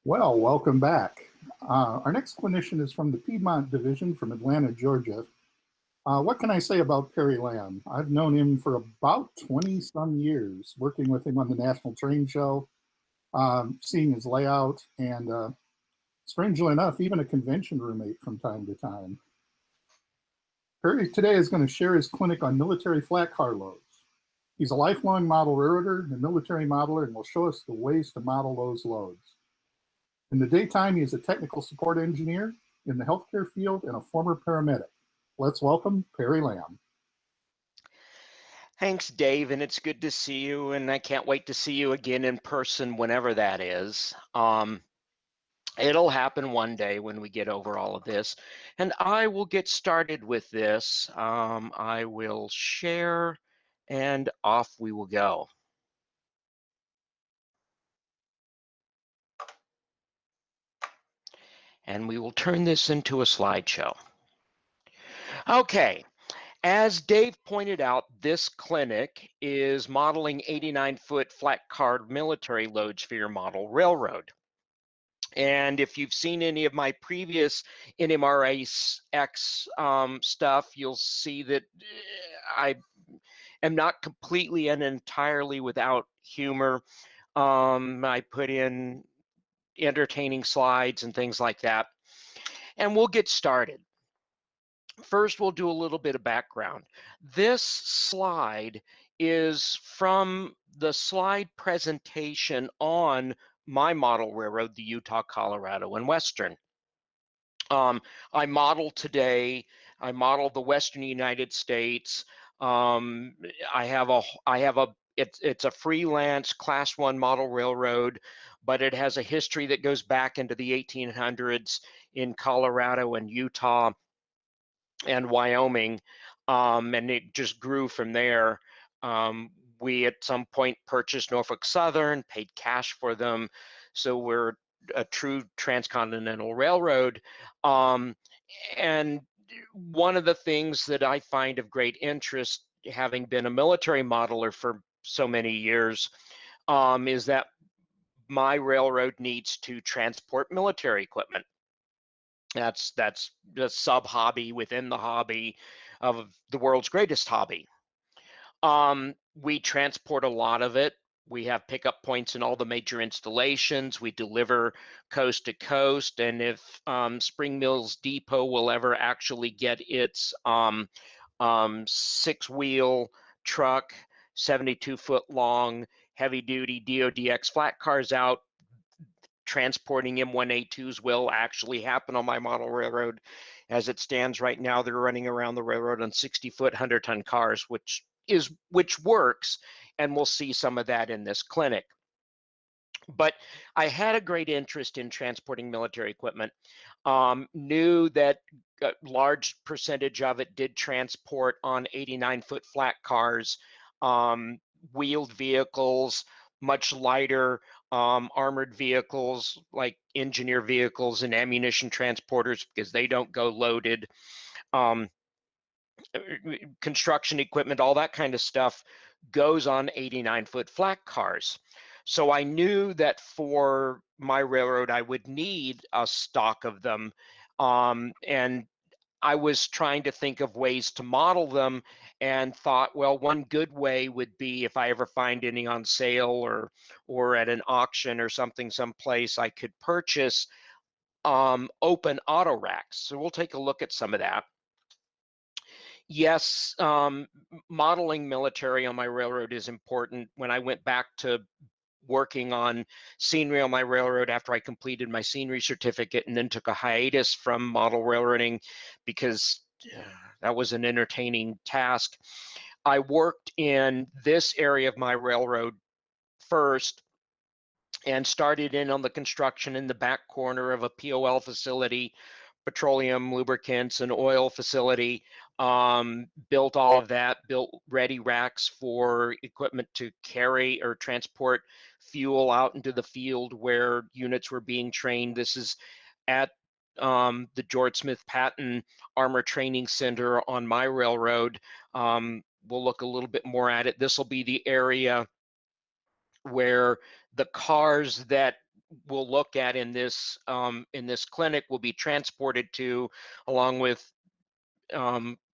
Well, welcome back. Our next clinician is from the Piedmont Division from Atlanta, Georgia. What can I say about Perry Lamb? I've known him for about 20 some years, working with him on the National Train Show, seeing his layout, and strangely enough, even a convention roommate from time to time. Perry today is going to share his clinic on military flat car loads. He's a lifelong model railroader and military modeler and will show us the ways to model those loads. In the daytime, he is a technical support engineer in the healthcare field and a former paramedic. Let's welcome Perry Lamb. Thanks, Dave, and it's good to see you, and I can't wait to see you again in person whenever that is. It'll happen one day when we get over all of this, and I will get started with this. I will share, and off we will go. And we will turn this into a slideshow. Okay. As Dave pointed out, this clinic is modeling 89-foot flat car military loads for your model railroad. And if you've seen any of my previous NMRA X stuff, you'll see that I am not completely and entirely without humor. I put in entertaining slides and things like that. And we'll get started. First, we'll do a little bit of background. This slide is from the slide presentation on my model railroad, the Utah, Colorado, and Western. I model today, I model the Western United States. It's a freelance Class 1 model railroad, but it has a history that goes back into the 1800s in Colorado and Utah and Wyoming, and it just grew from there. We at some point purchased Norfolk Southern, paid cash for them, so we're a true transcontinental railroad. And one of the things that I find of great interest, having been a military modeler for so many years, is that my railroad needs to transport military equipment. That's the sub hobby within the hobby of the world's greatest hobby. We transport a lot of it. We have pickup points in all the major installations. We deliver coast to coast. And if Spring Mills Depot will ever actually get its 6-wheel truck, 72-foot long, heavy duty DODX flat cars out, transporting M1A2s will actually happen on my model railroad. As it stands right now, they're running around the railroad on 60-foot, 100-ton cars, which works, and we'll see some of that in this clinic. But I had a great interest in transporting military equipment, knew that a large percentage of it did transport on 89-foot flat cars, wheeled vehicles, much lighter armored vehicles like engineer vehicles and ammunition transporters, because they don't go loaded. Construction equipment, all that kind of stuff goes on 89-foot flat cars. So I knew that for my railroad, I would need a stock of them. And I was trying to think of ways to model them and thought, well, one good way would be if I ever find any on sale or at an auction or something someplace, I could purchase open auto racks. So we'll take a look at some of that. Yes, modeling military on my railroad is important. When I went back to working on scenery on my railroad after I completed my scenery certificate and then took a hiatus from model railroading because that was an entertaining task, I worked in this area of my railroad first and started in on the construction in the back corner of a POL facility, petroleum, lubricants, and oil facility. Built all of that, built ready racks for equipment to carry or transport fuel out into the field where units were being trained. This is at the George Smith Patton Armor Training Center on my railroad. We'll look a little bit more at it. This will be the area where the cars that we'll look at in this clinic will be transported to, along with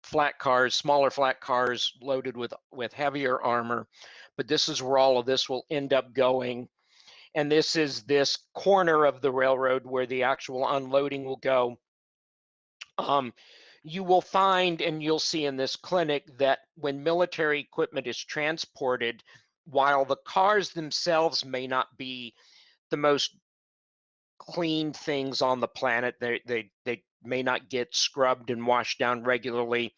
flat cars, smaller flat cars loaded with heavier armor. But this is where all of this will end up going. And this is this corner of the railroad where the actual unloading will go. You will find, and you'll see in this clinic, that when military equipment is transported, while the cars themselves may not be the most clean things on the planet, they may not get scrubbed and washed down regularly.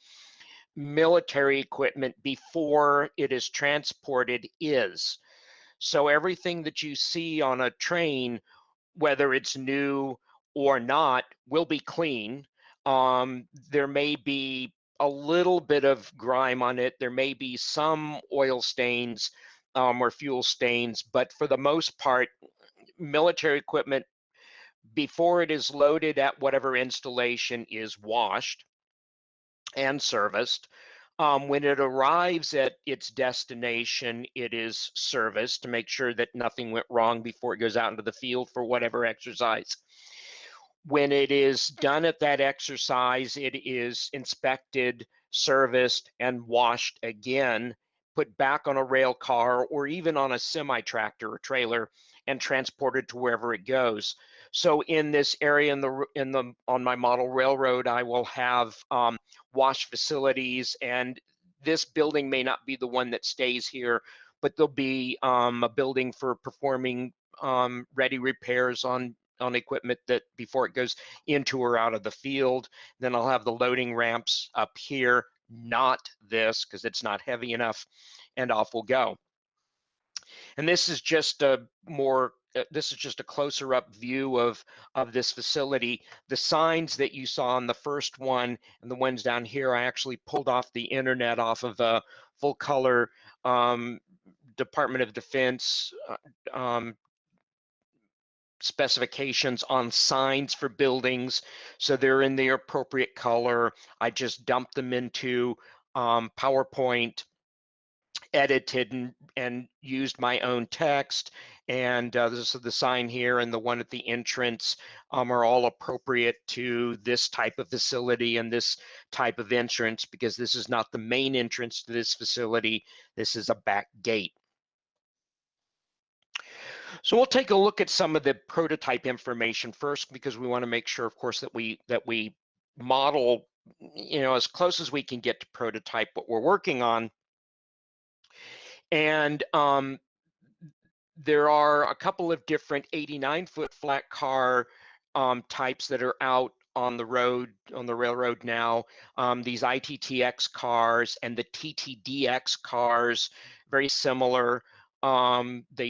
Military equipment before it is transported is. So everything that you see on a train, whether it's new or not, will be clean. There may be a little bit of grime on it. There may be some oil stains or fuel stains, but for the most part, military equipment before it is loaded at whatever installation is washed and serviced. When it arrives at its destination, it is serviced to make sure that nothing went wrong before it goes out into the field for whatever exercise. When it is done at that exercise, it is inspected, serviced, and washed again, put back on a rail car or even on a semi-tractor or trailer and transported to wherever it goes. So in this area on my model railroad, I will have wash facilities, and this building may not be the one that stays here, but there'll be a building for performing ready repairs on equipment that before it goes into or out of the field. Then I'll have the loading ramps up here, not this because it's not heavy enough, and off we'll go. And this is just a closer up view of this facility. The signs that you saw on the first one and the ones down here, I actually pulled off the internet off of a full color Department of Defense specifications on signs for buildings, so they're in the appropriate color. I just dumped them into PowerPoint, edited and used my own text, and this is the sign here and the one at the entrance are all appropriate to this type of facility and this type of entrance, because this is not the main entrance to this facility. This is a back gate. So we'll take a look at some of the prototype information first, because we want to make sure, of course, that we model, as close as we can get to prototype what we're working on. And there are a couple of different 89-foot flat car types that are out on the road, on the railroad now. These ITTX cars and the TTDX cars, very similar. They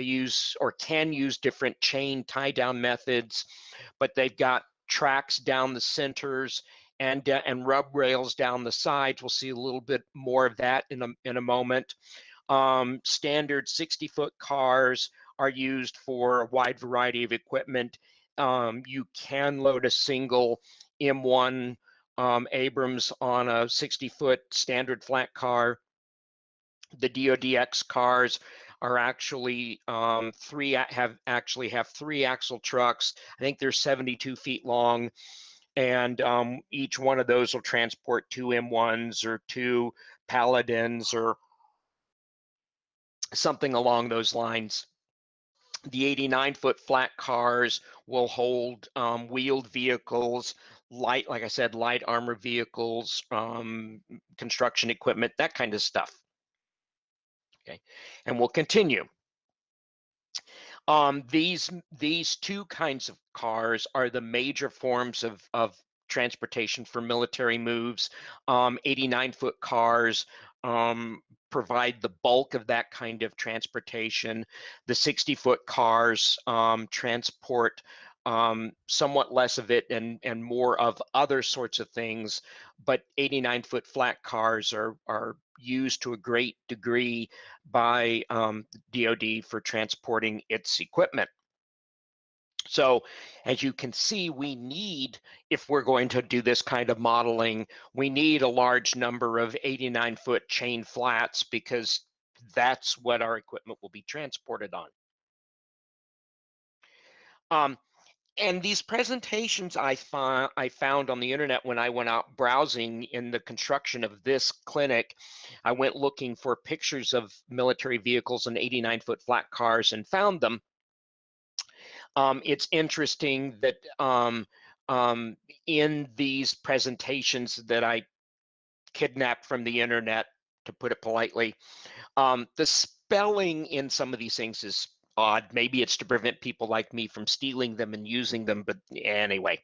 use or can use different chain tie down methods, but they've got tracks down the centers and rub rails down the sides. We'll see a little bit more of that in a moment. Standard 60-foot cars are used for a wide variety of equipment. You can load a single M1 Abrams on a 60-foot standard flat car. The DODX cars are actually have three axle trucks. I think they're 72 feet long, and each one of those will transport two M1s or two Paladins or something along those lines. The 89-foot flat cars will hold wheeled vehicles, like I said, light armor vehicles, construction equipment, that kind of stuff. Okay, and we'll continue. These two kinds of cars are the major forms of transportation for military moves. 89-foot cars provide the bulk of that kind of transportation. The 60-foot cars transport somewhat less of it and more of other sorts of things, but 89-foot flat cars are used to a great degree by DoD for transporting its equipment. So as you can see, if we're going to do this kind of modeling, we need a large number of 89-foot chain flats, because that's what our equipment will be transported on. Um, and these presentations I found on the internet when I went out browsing in the construction of this clinic. I went looking for pictures of military vehicles and 89-foot flat cars and found them. It's interesting that in these presentations that I kidnapped from the internet, to put it politely, the spelling in some of these things is odd. Maybe it's to prevent people like me from stealing them and using them, but anyway.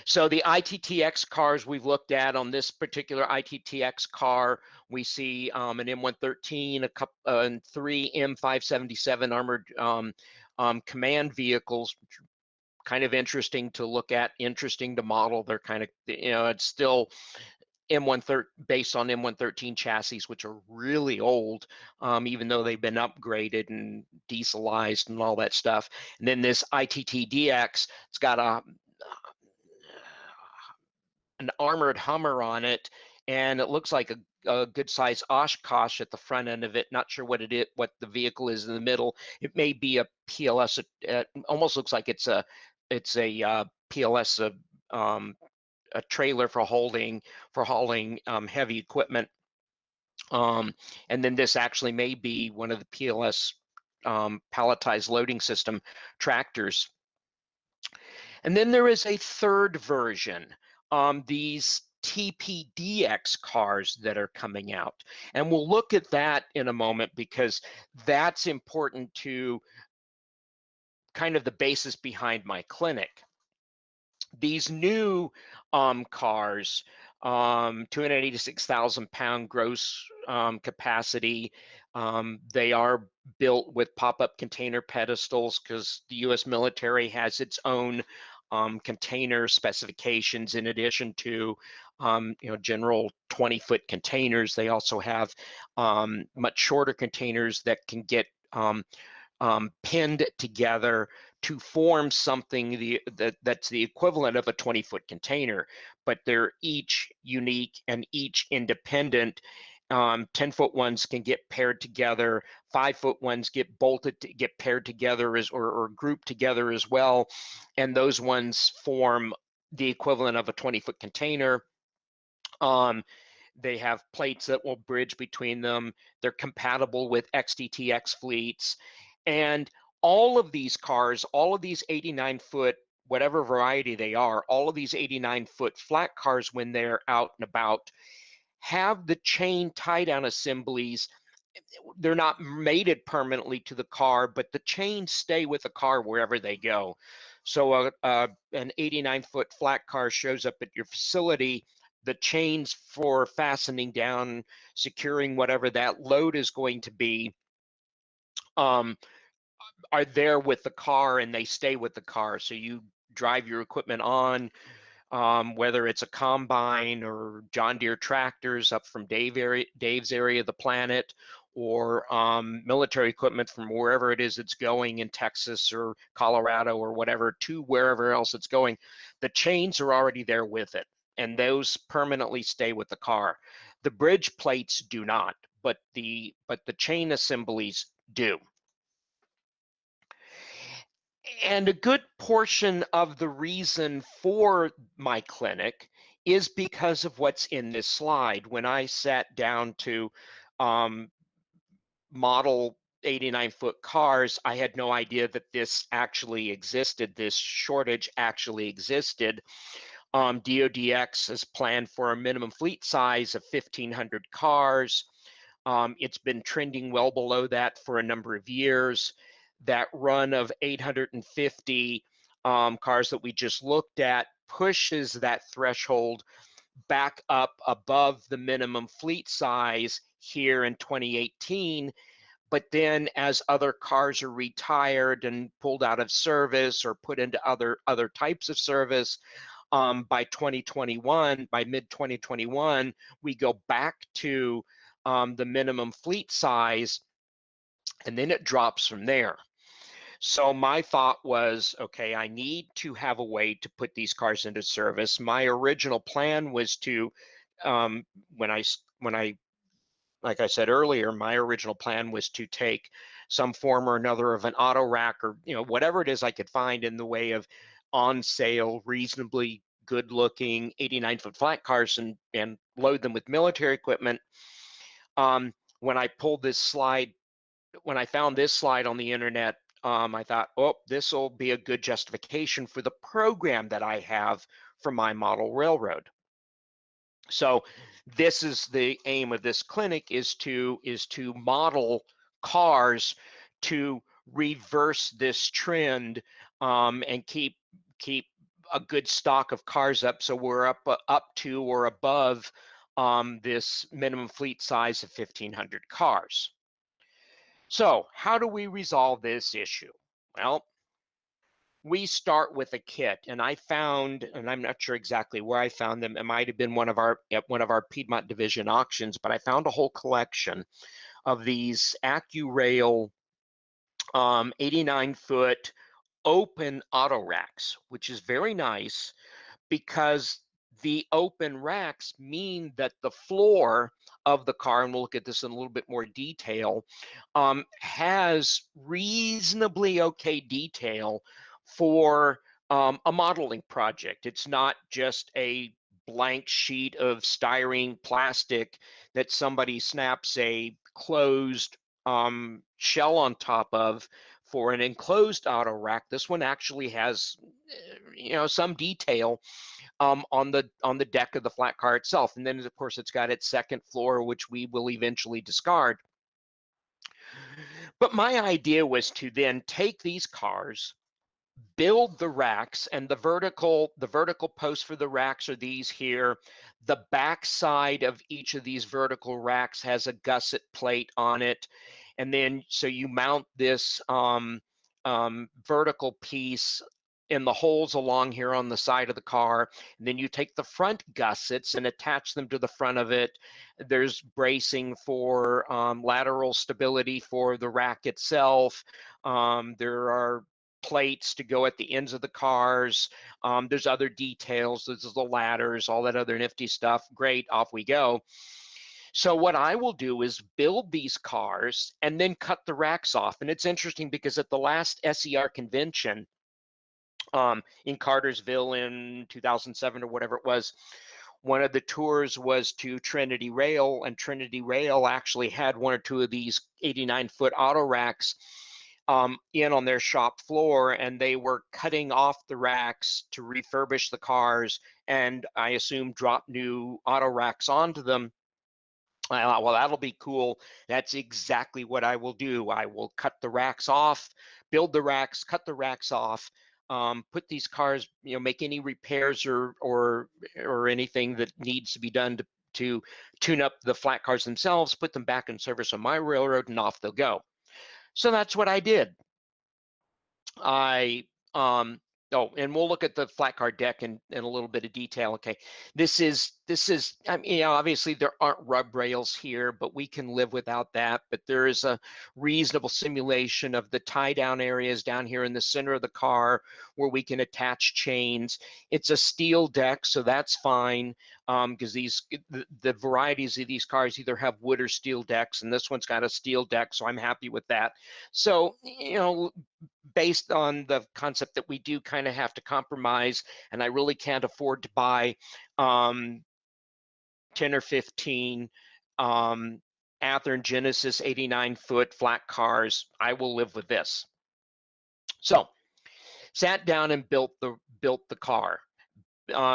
So the ITTX cars we've looked at, on this particular ITTX car, we see an M113, a couple, and 3 M577 armored command vehicles. Kind of interesting to look at, interesting to model. They're kind of, it's still M113 based on M113 chassis, which are really old, even though they've been upgraded and dieselized and all that stuff. And then this ITT-DX, it's got an armored Hummer on it, and it looks like a good size Oshkosh at the front end of it. Not sure what what the vehicle is in the middle. It may be a PLS. It almost looks like it's a PLS, a trailer for hauling heavy equipment. And then this actually may be one of the PLS palletized loading system tractors. And then there is a third version, these TPDX cars that are coming out. And we'll look at that in a moment because that's important to kind of the basis behind my clinic. These new cars, 286,000 pound gross capacity. They are built with pop-up container pedestals because the U.S. military has its own container specifications in addition to general 20-foot containers. They also have much shorter containers that can get pinned together to form something that's the equivalent of a 20-foot container, but they're each unique and each independent. 10-foot ones can get paired together, 5-foot ones get get paired together or grouped together as well, and those ones form the equivalent of a 20-foot container. They have plates that will bridge between them. They're compatible with XDTX fleets. And all of these cars, all of these 89-foot, whatever variety they are, all of these 89-foot flat cars, when they're out and about, have the chain tie-down assemblies. They're not mated permanently to the car, but the chains stay with the car wherever they go. So an 89-foot flat car shows up at your facility. The chains for fastening down, securing whatever that load is going to be, are there with the car and they stay with the car. So you drive your equipment on, whether it's a combine or John Deere tractors up from Dave's area of the planet, or military equipment from wherever it is it's going in Texas or Colorado or whatever to wherever else it's going. The chains are already there with it, and those permanently stay with the car. The bridge plates do not, but the chain assemblies do. And a good portion of the reason for my clinic is because of what's in this slide. When I sat down to model 89-foot cars, I had no idea that this actually existed. This shortage actually existed. DODX has planned for a minimum fleet size of 1,500 cars. It's been trending well below that for a number of years. That run of 850 cars that we just looked at pushes that threshold back up above the minimum fleet size here in 2018. But then as other cars are retired and pulled out of service or put into other types of service, by 2021, by mid 2021, we go back to the minimum fleet size, and then it drops from there. So my thought was, okay, I need to have a way to put these cars into service. My original plan was to, when I like I said earlier, my original plan was to take some form or another of an auto rack, or whatever it is I could find in the way of on sale, reasonably good looking 89-foot flat cars, and load them with military equipment. When I pulled this slide, when I found this slide on the internet, I thought, oh, this will be a good justification for the program that I have for my model railroad. So this is the aim of this clinic, is to model cars to reverse this trend, and keep a good stock of cars up, so we're up to or above this minimum fleet size of 1,500 cars. So how do we resolve this issue? Well, we start with a kit, and I found, and I'm not sure exactly where I found them. It might have been at one of our Piedmont Division auctions, but I found a whole collection of these AccuRail 89-foot open auto racks, which is very nice because the open racks mean that the floor of the car, and we'll look at this in a little bit more detail, has reasonably okay detail for a modeling project. It's not just a blank sheet of styrene plastic that somebody snaps a closed shell on top of for an enclosed auto rack. This one actually has some detail on the deck of the flat car itself. And then, of course, it's got its second floor, which we will eventually discard. But my idea was to then take these cars, build the racks, and the vertical posts for the racks are these here. The back side of each of these vertical racks has a gusset plate on it. And then, so you mount this vertical piece in the holes along here on the side of the car. And then you take the front gussets and attach them to the front of it. There's bracing for lateral stability for the rack itself. There are plates to go at the ends of the cars. There's other details. There's the ladders, all that other nifty stuff. Great, off we go. So what I will do is build these cars and then cut the racks off. And it's interesting because at the last SER convention in Cartersville in 2007 or whatever it was, one of the tours was to Trinity Rail, and Trinity Rail actually had one or two of these 89-foot auto racks in on their shop floor, and they were cutting off the racks to refurbish the cars, and I assume drop new auto racks onto them. I thought, well, that'll be cool. That's exactly what I will do. I will cut the racks off, build the racks, cut the racks off, put these cars, make any repairs or anything that needs to be done to tune up the flat cars themselves, put them back in service on my railroad, and off they'll go. So that's what I did. Oh, and we'll look at the flat car deck in a little bit of detail. Okay, this is, I mean, obviously there aren't rub rails here, but we can live without that. But there is a reasonable simulation of the tie down areas down here in the center of the car where we can attach chains. It's a steel deck, so that's fine, because the varieties of these cars either have wood or steel decks, and this one's got a steel deck, so I'm happy with that. So, based on the concept that we do kind of have to compromise, and I really can't afford to buy 10 or 15 Athearn Genesis 89-foot flat cars, I will live with this. So, sat down and built the car.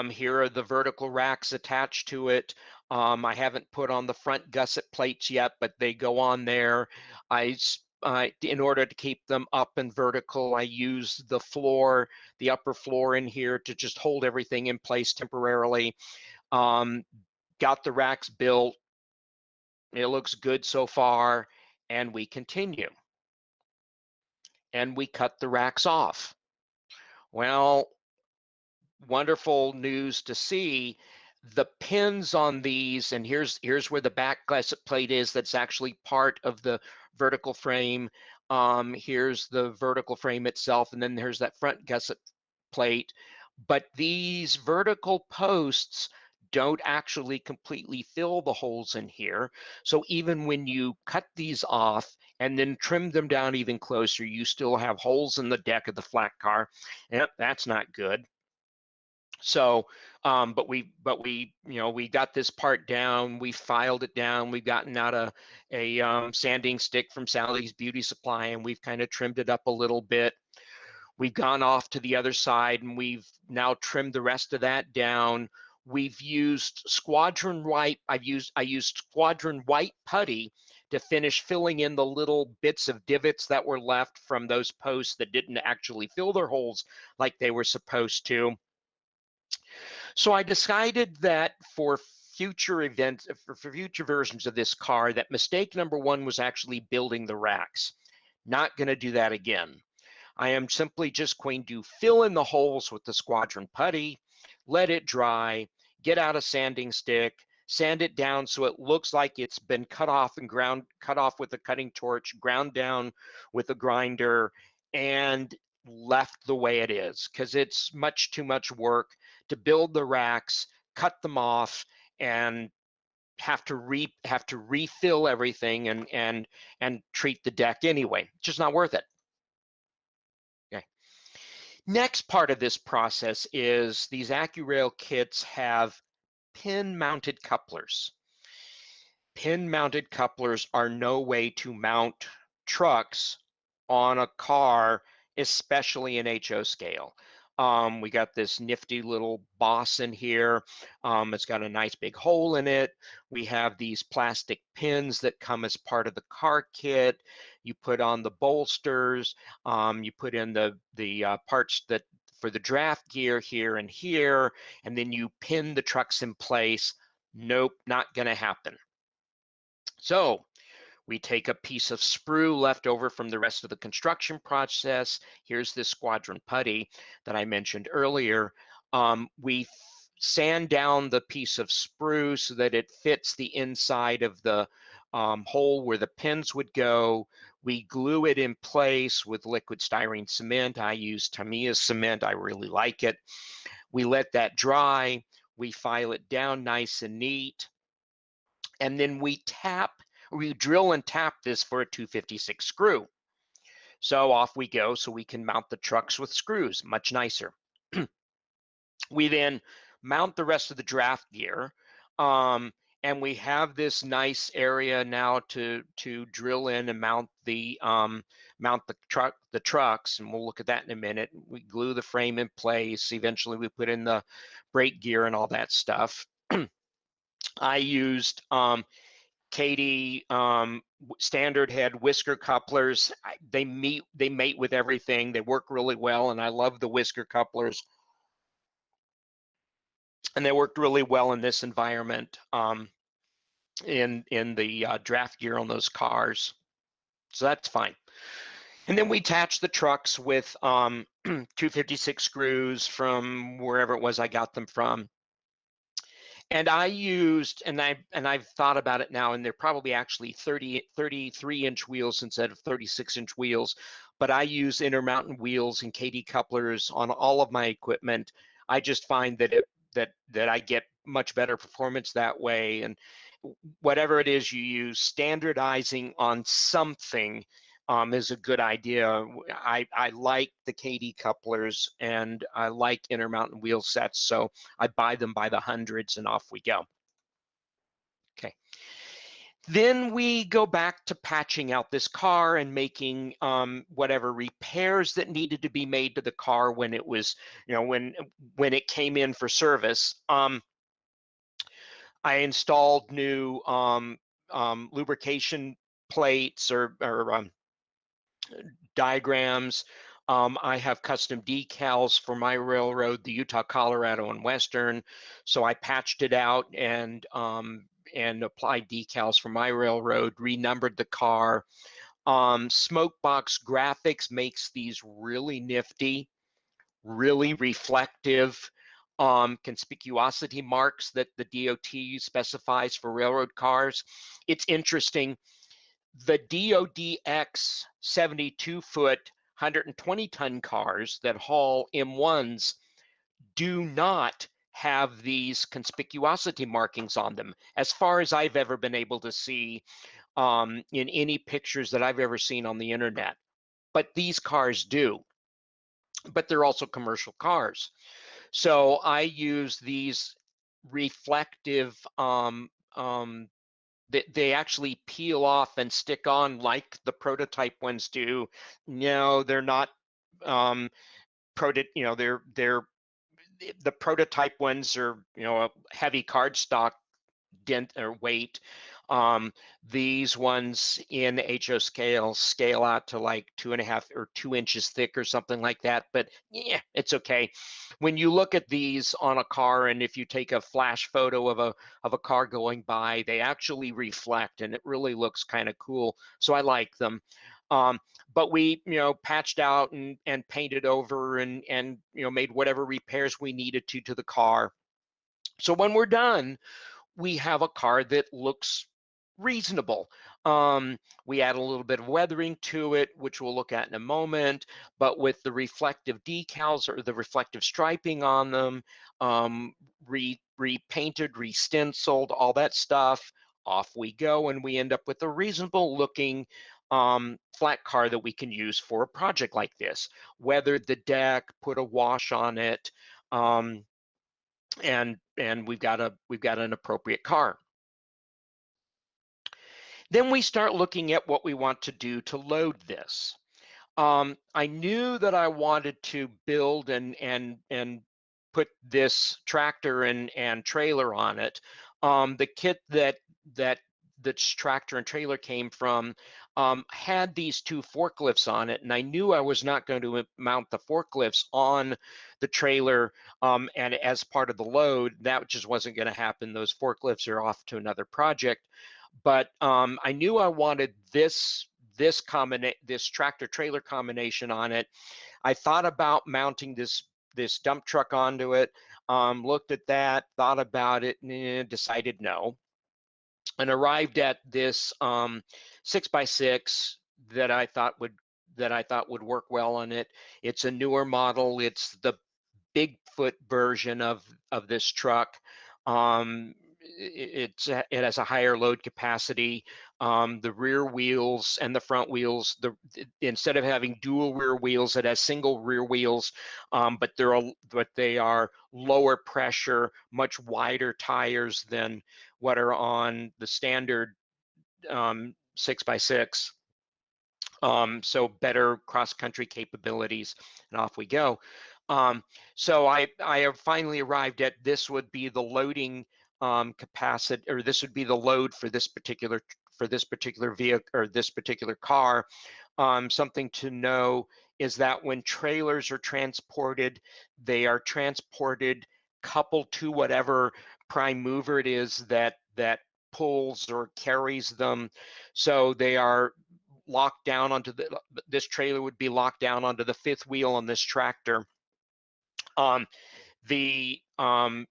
Here are the vertical racks attached to it. I haven't put on the front gusset plates yet, but they go on there. In order to keep them up and vertical, I use the upper floor in here to just hold everything in place temporarily. Got the racks built. It looks good so far, and we continue. And we cut the racks off. Well, wonderful news to see. The pins on these, and here's where the back gusset plate is, that's actually part of the vertical frame. Here's the vertical frame itself, and then there's that front gusset plate. But these vertical posts don't actually completely fill the holes in here. So even when you cut these off and then trim them down even closer, you still have holes in the deck of the flat car. Yep, that's not good. So, but we, we got this part down. We filed it down. We've gotten out a sanding stick from Sally's Beauty Supply, and we've kind of trimmed it up a little bit. We've gone off to the other side, and we've now trimmed the rest of that down. We've used Squadron White. I used Squadron White putty to finish filling in the little bits of divots that were left from those posts that didn't actually fill their holes like they were supposed to. So I decided that for future events, for future versions of this car, that mistake number one was actually building the racks. Not going to do that again. I am simply just going to fill in the holes with the Squadron putty, let it dry, get out a sanding stick, sand it down so it looks like it's been cut off and cut off with a cutting torch, ground down with a grinder, and left the way it is, because it's much too much work to build the racks, cut them off, and have to refill everything and treat the deck anyway. It's just not worth it. Okay. Next part of this process is these AccuRail kits have pin-mounted couplers. Pin-mounted couplers are no way to mount trucks on a car, especially in HO scale. We got this nifty little boss in here. It's got a nice big hole in it. We have these plastic pins that come as part of the car kit. You put on the bolsters. You put in the parts that for the draft gear here and here, and then you pin the trucks in place. Nope, not going to happen. So we take a piece of sprue left over from the rest of the construction process. Here's this Squadron putty that I mentioned earlier. We sand down the piece of sprue so that it fits the inside of the hole where the pins would go. We glue it in place with liquid styrene cement. I use Tamiya cement. I really like it. We let that dry. We file it down nice and neat. And then we drill and tap this for a 256 screw. So off we go, so we can mount the trucks with screws, much nicer. We then mount the rest of the draft gear, and we have this nice area now to drill in and mount the trucks, and we'll look at that in a minute. We glue the frame in place. Eventually, we put in the brake gear and all that stuff. I used Kadee standard head whisker couplers. They mate with everything. They work really well, and I love the whisker couplers. And they worked really well in this environment, in the draft gear on those cars. So that's fine. And then we attach the trucks with 256 screws from wherever it was I got them from. And I used, and I've thought about it now, and they're probably actually 33-inch wheels instead of 36-inch wheels, but I use Intermountain wheels and Kadee couplers on all of my equipment. I just find that that I get much better performance that way. And whatever it is you use, standardizing on something is a good idea. I like the Kadee couplers, and I like Intermountain wheel sets, so I buy them by the hundreds, and off we go. Okay. Then we go back to patching out this car and making whatever repairs that needed to be made to the car when it was, when it came in for service. I installed new lubrication plates or diagrams. I have custom decals for my railroad, the Utah, Colorado, and Western. So I patched it out and applied decals for my railroad, renumbered the car. Smokebox Graphics makes these really nifty, really reflective conspicuosity marks that the DOT specifies for railroad cars. It's interesting. The DODX 72-foot, 120-ton cars that haul M1s do not have these conspicuosity markings on them, as far as I've ever been able to see in any pictures that I've ever seen on the internet. But these cars do, but they're also commercial cars. So I use these reflective, they actually peel off and stick on like the prototype ones do. No, they're not they're the prototype ones are, a heavy cardstock dent or weight. Um, these ones in HO scale out to like 2.5 or 2 inches thick or something like that. But yeah, it's okay. When you look at these on a car, and if you take a flash photo of a car going by, they actually reflect, and it really looks kind of cool. So I like them. Um, but we, patched out and painted over and made whatever repairs we needed to the car. So when we're done, we have a car that looks reasonable. We add a little bit of weathering to it, which we'll look at in a moment, but with the reflective decals or the reflective striping on them, repainted, re-stenciled, all that stuff, off we go, and we end up with a reasonable looking flat car that we can use for a project like this. Weathered the deck, put a wash on it, and we've got an appropriate car. Then we start looking at what we want to do to load this. I knew that I wanted to build and put this tractor and trailer on it. The kit that the tractor and trailer came from had these two forklifts on it, and I knew I was not going to mount the forklifts on the trailer and as part of the load. That just wasn't going to happen. Those forklifts are off to another project. But I knew I wanted this tractor trailer combination on it. I thought about mounting this dump truck onto it. Looked at that, thought about it, decided no, and arrived at this 6x6 that I thought would work well on it. It's a newer model. It's the Bigfoot version of this truck. It has a higher load capacity. The rear wheels and the front wheels, instead of having dual rear wheels, it has single rear wheels, but they are lower pressure, much wider tires than what are on the standard 6x6. So better cross-country capabilities, and off we go. So I have finally arrived at this would be the loading capacity, or this would be the load for this particular vehicle or this particular car. Something to know is that when trailers are transported, they are transported coupled to whatever prime mover it is that pulls or carries them. So they are locked down onto this trailer would be locked down onto the fifth wheel on this tractor. The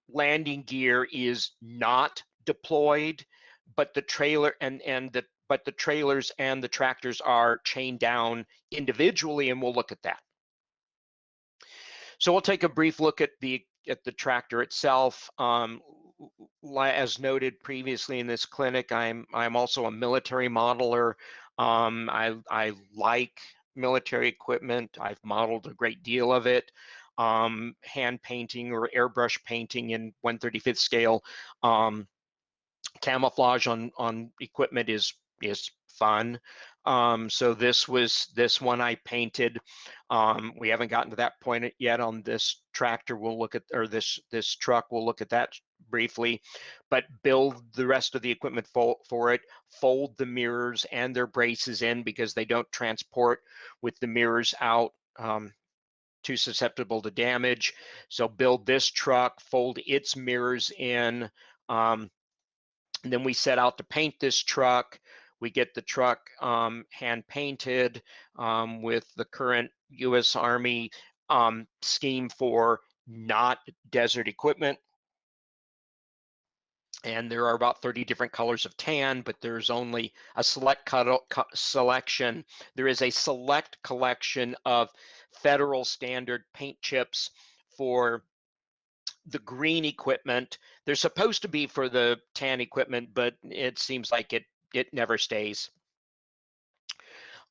landing gear is not deployed, but the trailer but the trailers and the tractors are chained down individually, and we'll look at that. So we'll take a brief look at the tractor itself. As noted previously in this clinic, I'm also a military modeler. I like military equipment. I've modeled a great deal of it. Hand painting or airbrush painting in 1/35th scale. Camouflage on equipment is fun. So this one I painted. We haven't gotten to that point yet on this tractor. We'll look at, or this truck. We'll look at that briefly, but build the rest of the equipment for it. Fold the mirrors and their braces in because they don't transport with the mirrors out. Too susceptible to damage. So build this truck, fold its mirrors in. And then we set out to paint this truck. We get the truck hand painted with the current U.S. Army scheme for not desert equipment. And there are about 30 different colors of tan, but there's only a selection. There is a select collection of federal standard paint chips for the green equipment. They're supposed to be for the tan equipment, but it seems like it never stays.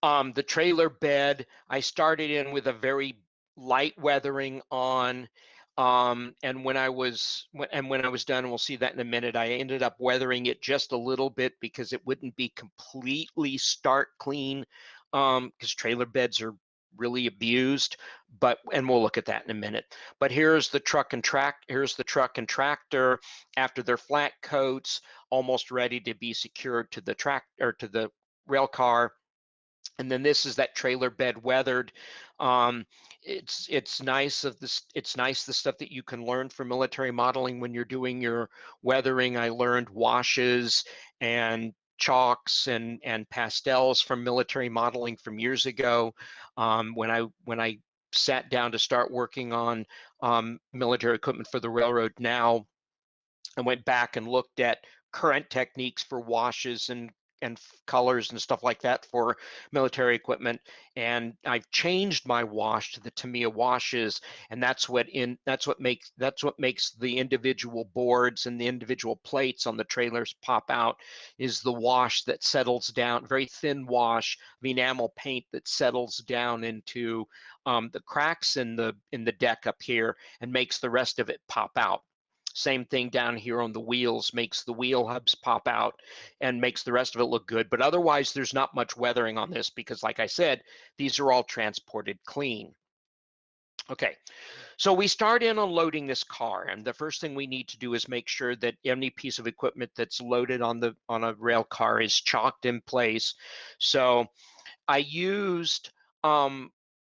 The trailer bed, I started in with a very light weathering on. And when I was done, we'll see that in a minute, I ended up weathering it just a little bit because it wouldn't be completely stark clean, because trailer beds are really abused. And we'll look at that in a minute. But here's the truck and tractor after their flat coats, almost ready to be secured to the to the rail car. And then this is that trailer bed weathered. It's nice of this. It's nice the stuff that you can learn from military modeling when you're doing your weathering. I learned washes and chalks and pastels from military modeling from years ago. When I sat down to start working on military equipment for the railroad now, I went back and looked at current techniques for washes and colors and stuff like that for military equipment, and I've changed my wash to the Tamiya washes, and that's what makes the individual boards and the individual plates on the trailers pop out, is the wash that settles down, very thin wash of enamel paint that settles down into the cracks in the deck up here and makes the rest of it pop out. Same thing down here on the wheels, makes the wheel hubs pop out and makes the rest of it look good. But otherwise, there's not much weathering on this because, like I said, these are all transported clean. Okay, so we start in unloading this car, and the first thing we need to do is make sure that any piece of equipment that's loaded on a rail car is chalked in place. So I used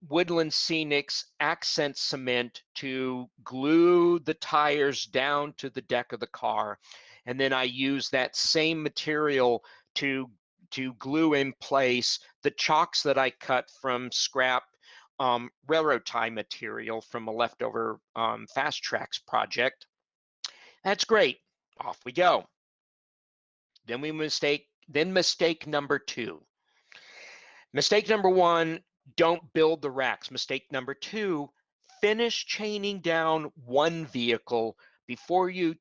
Woodland Scenics accent cement to glue the tires down to the deck of the car, and then I used that same material to glue in place the chocks that I cut from scrap railroad tie material from a leftover Fast Tracks project. That's great. Off we go. Then mistake number two. Mistake number one, don't build the racks. Mistake number two, finish chaining down one vehicle before you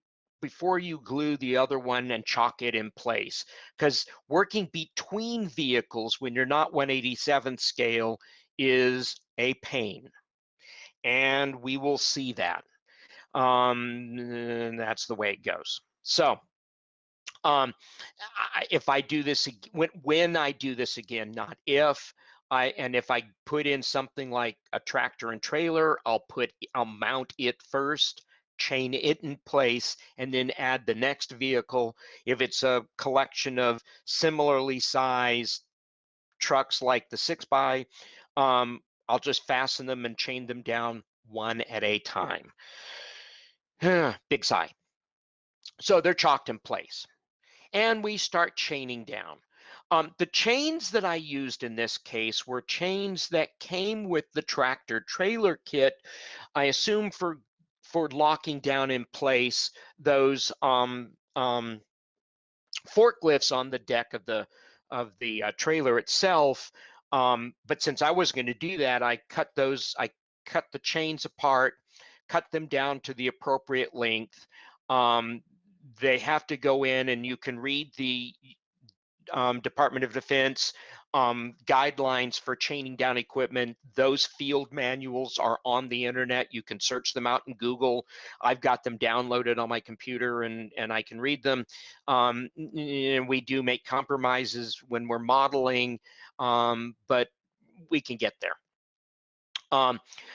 glue the other one and chalk it in place. Because working between vehicles when you're not 1/87th scale is a pain. And we will see that. That's the way it goes. So if I do this when I do this again, not if if I put in something like a tractor and trailer, I'll mount it first, chain it in place, and then add the next vehicle. If it's a collection of similarly sized trucks like the 6x, I'll just fasten them and chain them down one at a time. Big sigh. So they're chalked in place. And we start chaining down. The chains that I used in this case were chains that came with the tractor trailer kit, I assume for locking down in place those forklifts on the deck of the trailer itself. But since I was going to do that, I cut the chains apart, cut them down to the appropriate length. They have to go in, and you can read the Department of Defense guidelines for chaining down equipment. Those field manuals are on the internet. You can search them out in Google. I've got them downloaded on my computer, and I can read them. And we do make compromises when we're modeling, but we can get there.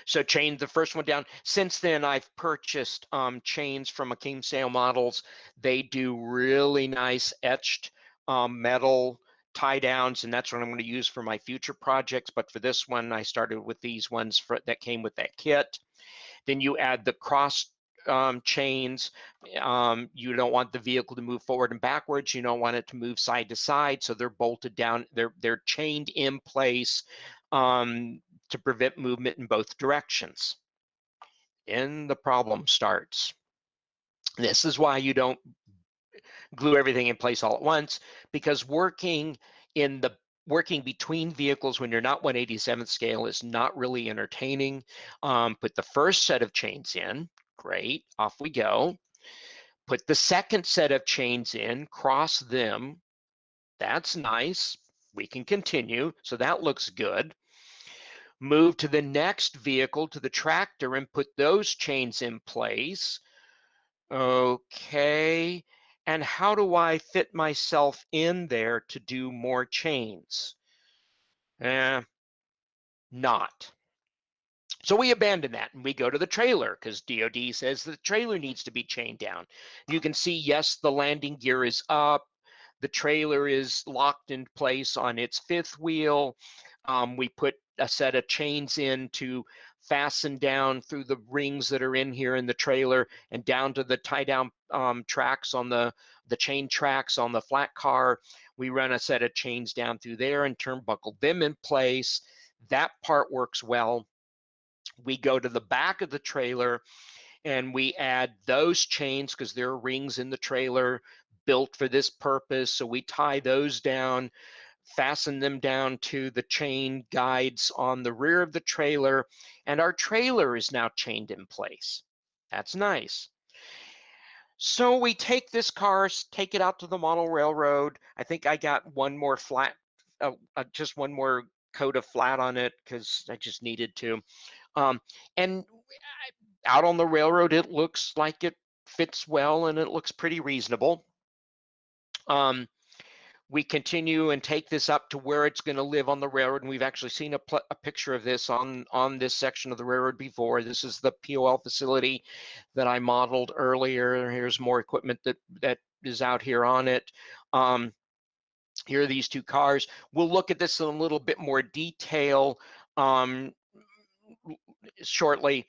So chain the first one down. Since then, I've purchased chains from Akeem Models. They do really nice etched metal tie downs, and that's what I'm going to use for my future projects. But for this one, I started with these ones that came with that kit. Then you add the cross chains. You don't want the vehicle to move forward and backwards. You don't want it to move side to side. So they're bolted down. They're chained in place to prevent movement in both directions. Then the problem starts. This is why you don't glue everything in place all at once, because working between vehicles when you're not 1/87th scale is not really entertaining. Put the first set of chains in, Great, off we go. Put the second set of chains in, cross them. That's nice. We can continue. So that looks good. Move to the next vehicle, to the tractor, and put those chains in place. Okay. And how do I fit myself in there to do more chains? Not. So we abandon that and we go to the trailer because DoD says the trailer needs to be chained down. You can see, yes, the landing gear is up. The trailer is locked in place on its fifth wheel. We put a set of chains in to fasten down through the rings that are in here in the trailer and down to the tie down tracks on the chain tracks on the flat car. We run a set of chains down through there and turnbuckle them in place. That part works well. We go to the back of the trailer and we add those chains because there are rings in the trailer built for this purpose. So we tie those down, fasten them down to the chain guides on the rear of the trailer, and our trailer is now chained in place. That's nice. So we take this car, take it out to the model railroad. I think I got one more flat, just one more coat of flat on it because I just needed to. And out on the railroad, it looks like it fits well and it looks pretty reasonable. We continue and take this up to where it's going to live on the railroad, and we've actually seen a picture of this on this section of the railroad before. This is the POL facility that I modeled earlier. Here's more equipment that is out here on it. Here are these two cars. We'll look at this in a little bit more detail shortly.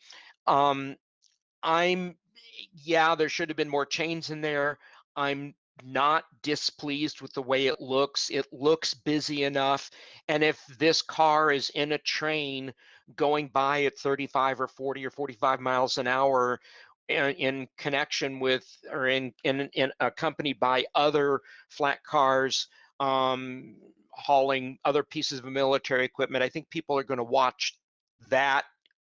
Yeah, there should have been more chains in there. I'm not displeased with the way it looks. It looks busy enough. And if this car is in a train going by at 35 or 40 or 45 miles an hour in connection with or in accompanied by other flat cars hauling other pieces of military equipment, I think people are going to watch that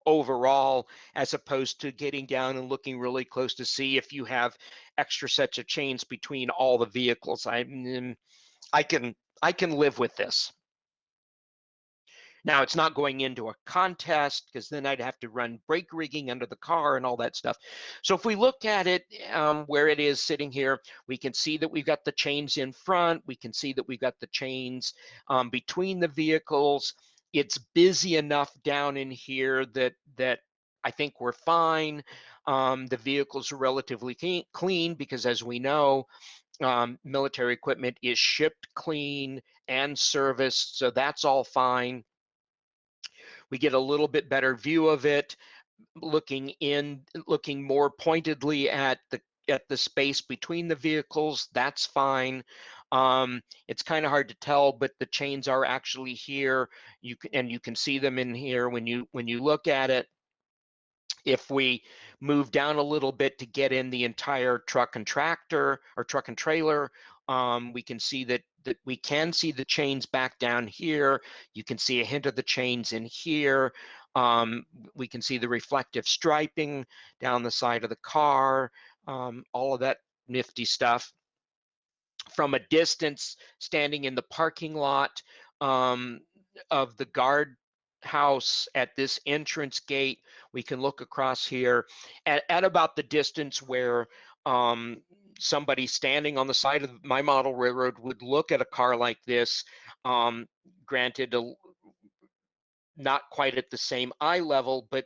overall, as opposed to getting down and looking really close to see if you have extra sets of chains between all the vehicles. I can live with this. Now, it's not going into a contest because then I'd have to run brake rigging under the car and all that stuff. So if we look at it where it is sitting here, we can see that we've got the chains in front. We can see that we've got the chains between the vehicles. It's busy enough down in here that I think we're fine. The vehicles are relatively clean because, as we know, military equipment is shipped clean and serviced, so that's all fine. We get a little bit better view of it, looking more pointedly at the space between the vehicles. That's fine. It's kind of hard to tell, but the chains are actually here. You can see them in here when you look at it. If we move down a little bit to get in the entire truck and tractor or truck and trailer, we can see that we can see the chains back down here. You can see a hint of the chains in here. We can see the reflective striping down the side of the car, all of that nifty stuff. From a distance, standing in the parking lot of the guard house at this entrance gate, we can look across here at about the distance where somebody standing on the side of my model railroad would look at a car like this, granted not quite at the same eye level, but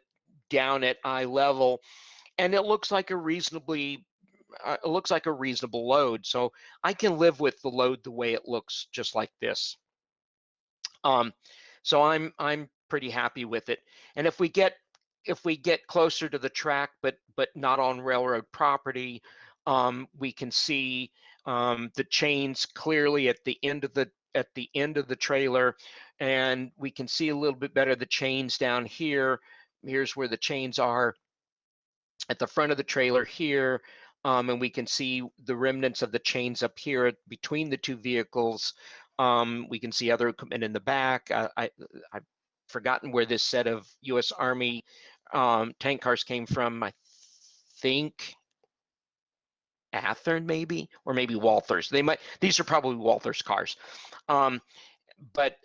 down at eye level, and it looks like a reasonably it looks like a reasonable load. So I can live with the load the way it looks, just like this. So I'm pretty happy with it. And if we get closer to the track, but not on railroad property, we can see the chains clearly at the end of the trailer, and we can see a little bit better the chains down here. Here's where the chains are at the front of the trailer here, and we can see the remnants of the chains up here between the two vehicles. We can see other equipment in the back. I've forgotten where this set of U.S. Army tank cars came from. I think Athearn maybe, or maybe Walthers. These are probably Walthers cars. But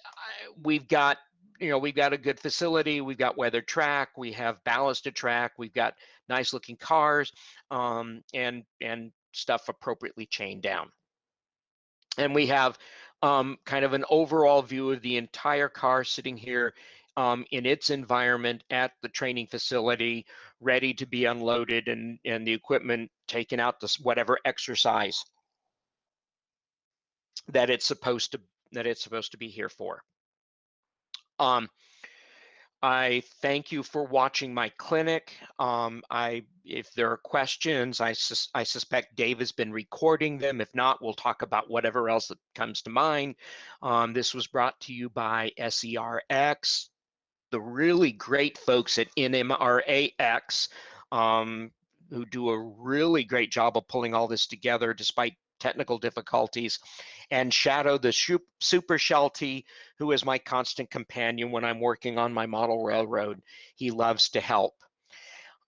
we've got, we've got a good facility. We've got weathered track. We have ballasted track. We've got nice looking cars, and stuff appropriately chained down. And we have kind of an overall view of the entire car sitting here in its environment at the training facility, ready to be unloaded, and the equipment taken out to whatever exercise that it's supposed to be here for. I thank you for watching my clinic. If there are questions, I suspect Dave has been recording them. If not, we'll talk about whatever else that comes to mind. This was brought to you by SERX, the really great folks at NMRAX, who do a really great job of pulling all this together despite technical difficulties, and Shadow the Super Sheltie, who is my constant companion when I'm working on my model railroad. He loves to help,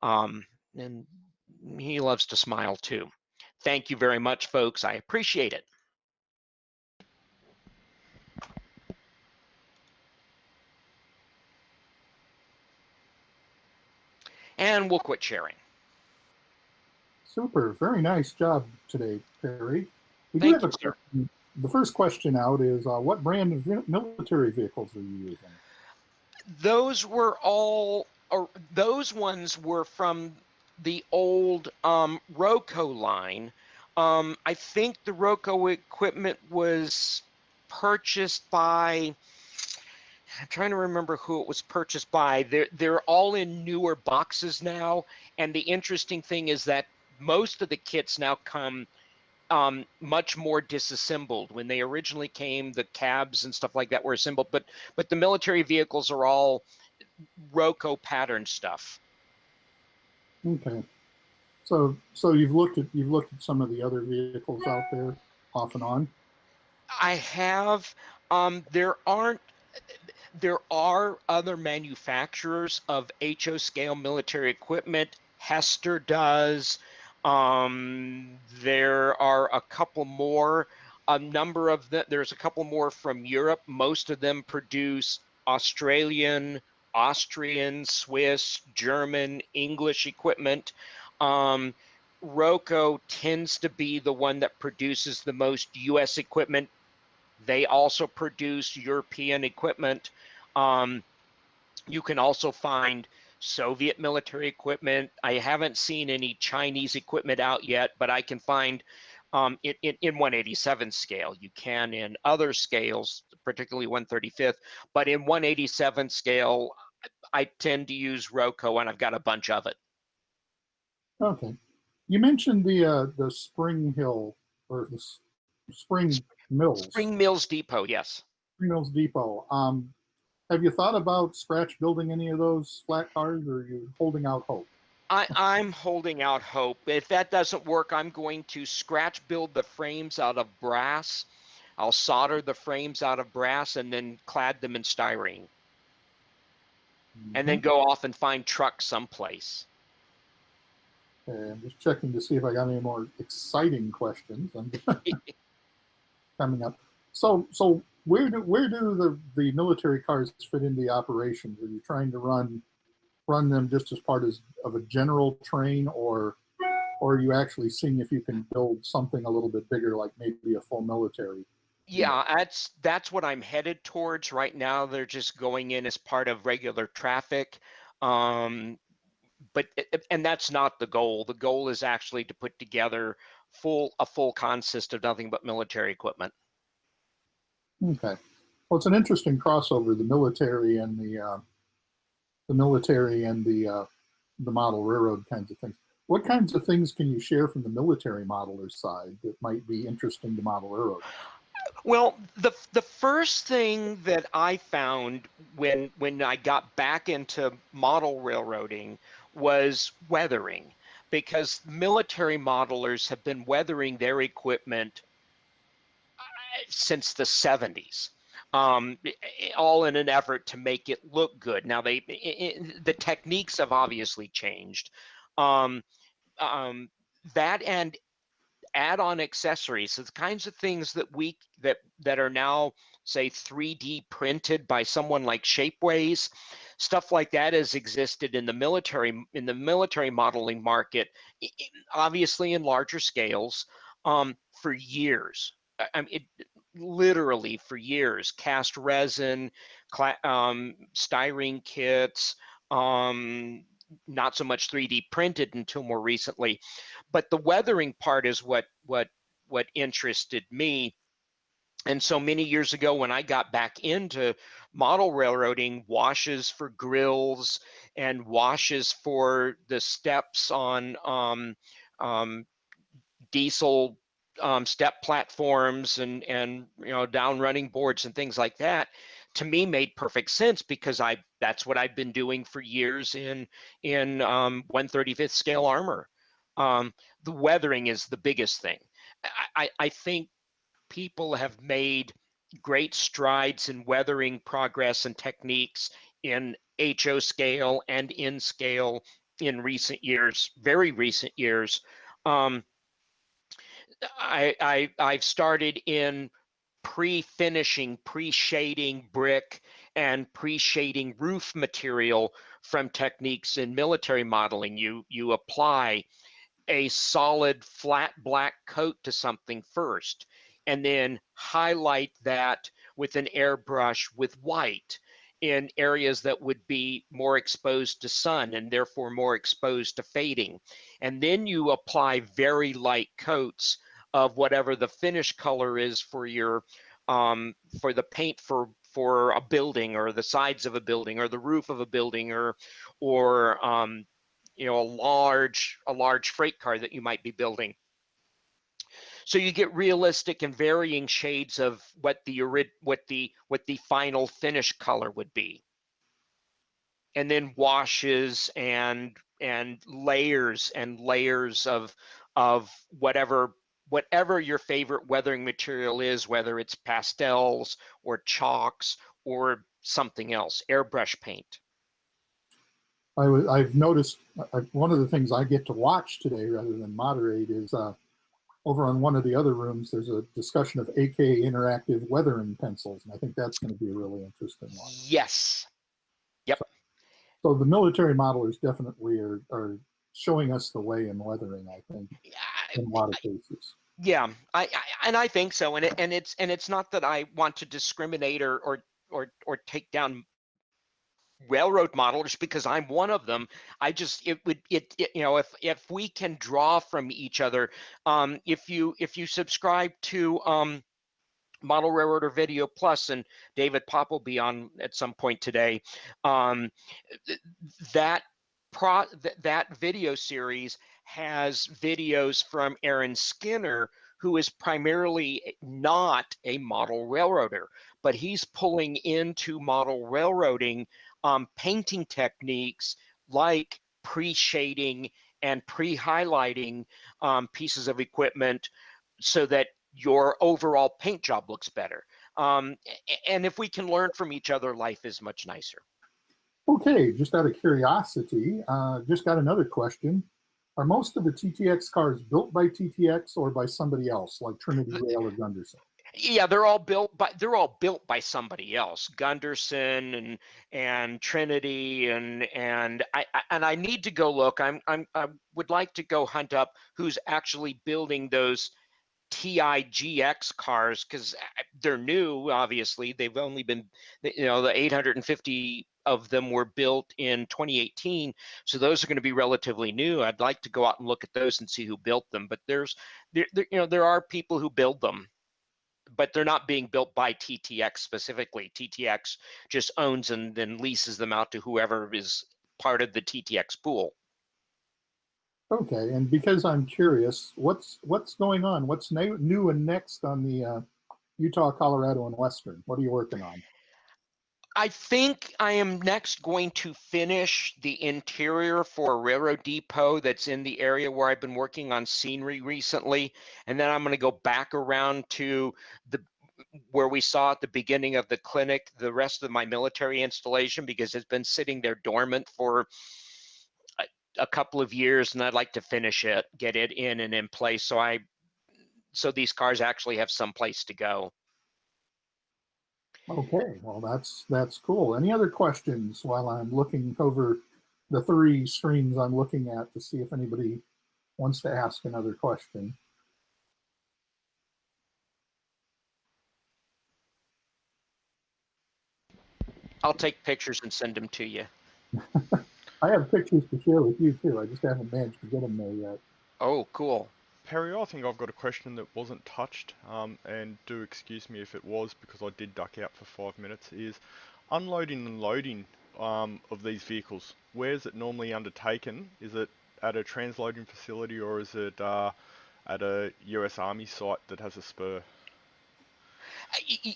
and he loves to smile too. Thank you very much, folks. I appreciate it. And we'll quit sharing. Super, very nice job today, Perry. We Thank do have you, sir. the first question out is, what brand of military vehicles are you using? Those were all, those ones were from the old Roco line. I think the Roco equipment was purchased by, I'm trying to remember who it was purchased by. They're all in newer boxes now. And the interesting thing is that most of the kits now come much more disassembled. When they originally came, the cabs and stuff like that were assembled, but the military vehicles are all Roco pattern stuff. Okay, so you've looked at some of the other vehicles out there off and on. I have. There are other manufacturers of HO scale military equipment. Hester does. There are a couple more. A number of them. There's a couple more from Europe. Most of them produce Australian, Austrian, Swiss, German, English equipment. Roco tends to be the one that produces the most U.S. equipment. They also produce European equipment. You can also find Soviet military equipment. I haven't seen any Chinese equipment out yet, but I can find in 187 scale. You can in other scales, particularly 135th, but in 187 scale, I tend to use Roco, and I've got a bunch of it. Okay, you mentioned the Spring Hill, or the Spring Mills. Spring Mills Depot, yes. Spring Mills Depot. Have you thought about scratch building any of those flat cars, or are you holding out hope? I'm holding out hope. If that doesn't work, I'm going to scratch build the frames out of brass. I'll solder the frames out of brass and then clad them in styrene. And then go off and find trucks someplace. Okay, I'm just checking to see if I got any more exciting questions coming up. So where do the military cars fit into the operations? Are you trying to run them just as part of a general train, or are you actually seeing if you can build something a little bit bigger, like maybe a full military? Yeah, that's what I'm headed towards right now. They're just going in as part of regular traffic. And that's not the goal. The goal is actually to put together a full consist of nothing but military equipment. Okay, well, it's an interesting crossover, the military and the model railroad kinds of things. What kinds of things can you share from the military modeler side that might be interesting to model railroad? Well, the first thing that I found when I got back into model railroading was weathering, because military modelers have been weathering their equipment since the 70s. All in an effort to make it look good. Now the techniques have obviously changed. that and add-on accessories, so the kinds of things that are now, say, 3D printed by someone like Shapeways, stuff like that has existed in the military modeling market, obviously in larger scales, for years. I mean, literally for years. Cast resin, styrene kits, not so much 3D printed until more recently. But the weathering part is what interested me. And so many years ago, when I got back into model railroading, washes for grills and washes for the steps on diesel step platforms and down running boards and things like that, to me made perfect sense, because that's what I've been doing for years in 1/35th scale armor. The weathering is the biggest thing. I think people have made great strides in weathering progress and techniques in HO scale and in scale in recent years, very recent years. I've started in pre-finishing, pre-shading brick and pre-shading roof material from techniques in military modeling. You apply a solid flat black coat to something first, and then highlight that with an airbrush with white in areas that would be more exposed to sun and therefore more exposed to fading. And then you apply very light coats of whatever the finish color is for your for the paint for a building, or the sides of a building, or the roof of a building, or a large freight car that you might be building. So you get realistic and varying shades of what the final finish color would be, and then washes and layers and layers of whatever your favorite weathering material is, whether it's pastels or chalks or something else, airbrush paint. I've noticed one of the things I get to watch today rather than moderate is over on one of the other rooms, there's a discussion of AK interactive weathering pencils, and I think that's going to be a really interesting one. Yes. Yep. So the military modelers definitely are showing us the way in weathering, I think, in a lot of cases. Yeah, I think so, and it's not that I want to discriminate or take down railroad modelers, because I'm one of them. I just if we can draw from each other, if you subscribe to Model Railroader Video Plus, and David Pop will be on at some point today, that video series has videos from Aaron Skinner, who is primarily not a model railroader, but he's pulling into model railroading painting techniques like pre-shading and pre-highlighting pieces of equipment, so that your overall paint job looks better. And if we can learn from each other, life is much nicer. Okay, just out of curiosity, just got another question. Are most of the TTX cars built by TTX or by somebody else, like Trinity Rail or Gunderson? Yeah, they're all built by somebody else, Gunderson and Trinity, and I need to go look. I would like to go hunt up who's actually building those TIGX cars, because they're new. Obviously, they've only been, the 850 of them were built in 2018, so those are going to be relatively new. I'd like to go out and look at those and see who built them. But there are people who build them, but they're not being built by TTX specifically. TTX just owns and then leases them out to whoever is part of the TTX pool. Okay, and because I'm curious, what's going on? What's new and next on the Utah, Colorado, and Western? What are you working on? I think I am next going to finish the interior for a railroad depot that's in the area where I've been working on scenery recently. And then I'm going to go back around to where we saw at the beginning of the clinic, the rest of my military installation, because it's been sitting there dormant for a couple of years, and I'd like to finish it, get it in and in place, so these cars actually have some place to go. Okay, well, that's cool. Any other questions while I'm looking over the three screens I'm looking at to see if anybody wants to ask another question? I'll take pictures and send them to you. I have pictures to share with you too. I just haven't managed to get them there yet. Oh, cool. Perry, I think I've got a question that wasn't touched, and do excuse me if it was because I did duck out for 5 minutes, is unloading and loading of these vehicles. Where is it normally undertaken? Is it at a transloading facility, or is it at a US Army site that has a spur?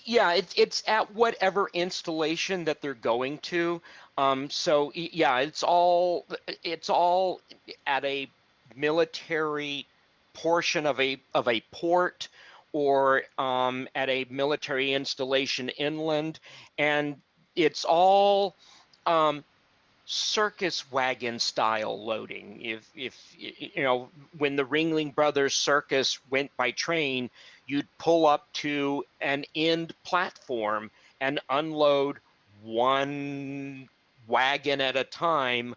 Yeah, it's at whatever installation that they're going to. So yeah, it's all at a military portion of a port, or at a military installation inland, and it's all circus wagon style loading. If you know, when the Ringling Brothers Circus went by train, you'd pull up to an end platform and unload one wagon at a time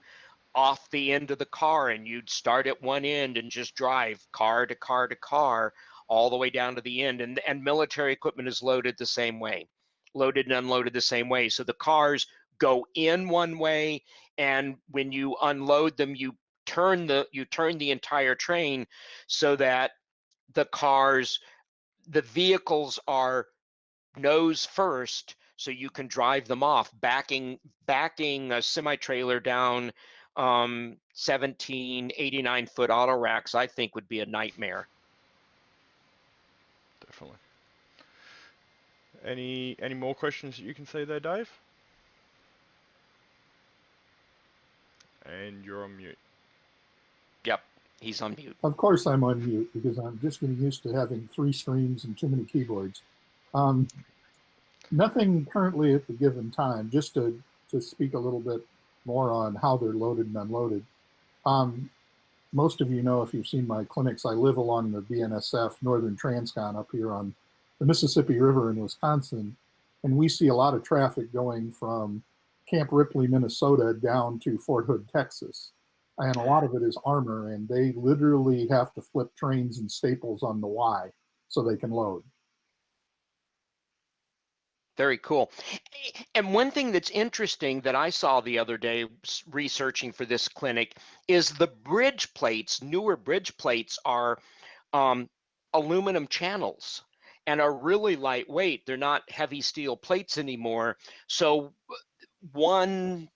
off the end of the car, and you'd start at one end and just drive car to car to car all the way down to the end. And military equipment is loaded the same way, loaded and unloaded the same way. So the cars go in one way, and when you unload them, you turn the entire train so that the vehicles are nose first, so you can drive them off. Backing a semi trailer down 17, 89-foot auto racks, I think, would be a nightmare. Definitely. Any more questions that you can see there, Dave? And you're on mute. Yep, he's on mute. Of course, I'm on mute because I'm just getting used to having three screens and too many keyboards. Nothing currently at the given time. Just to speak a little bit more on how they're loaded and unloaded. Most of you know, if you've seen my clinics, I live along the BNSF Northern Transcon up here on the Mississippi River in Wisconsin, and we see a lot of traffic going from Camp Ripley, Minnesota down to Fort Hood, Texas. And a lot of it is armor, and they literally have to flip trains and staples on the Y so they can load. Very cool. And one thing that's interesting that I saw the other day researching for this clinic is the bridge plates. Newer bridge plates are aluminum channels and are really lightweight. They're not heavy steel plates anymore. So one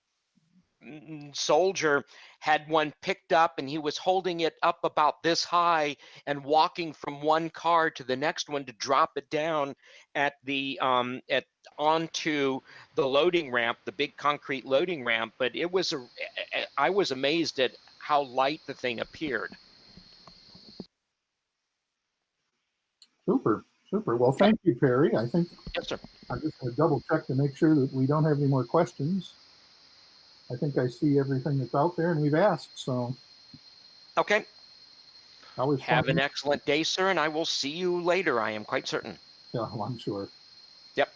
soldier had one picked up, and he was holding it up about this high and walking from one car to the next one to drop it down at the onto the loading ramp, the big concrete loading ramp. But I was amazed at how light the thing appeared. Super, super. Well, thank you, Perry. I think Yes, sir. I'm just going to double check to make sure that we don't have any more questions. I think I see everything that's out there and we've asked, so. Okay. Always Have fun. an excellent day, sir, and I will see you later, I am quite certain. Yeah, well, I'm sure. Okay.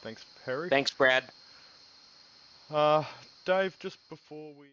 Thanks, Perry. Thanks, Brad. Dave, just before we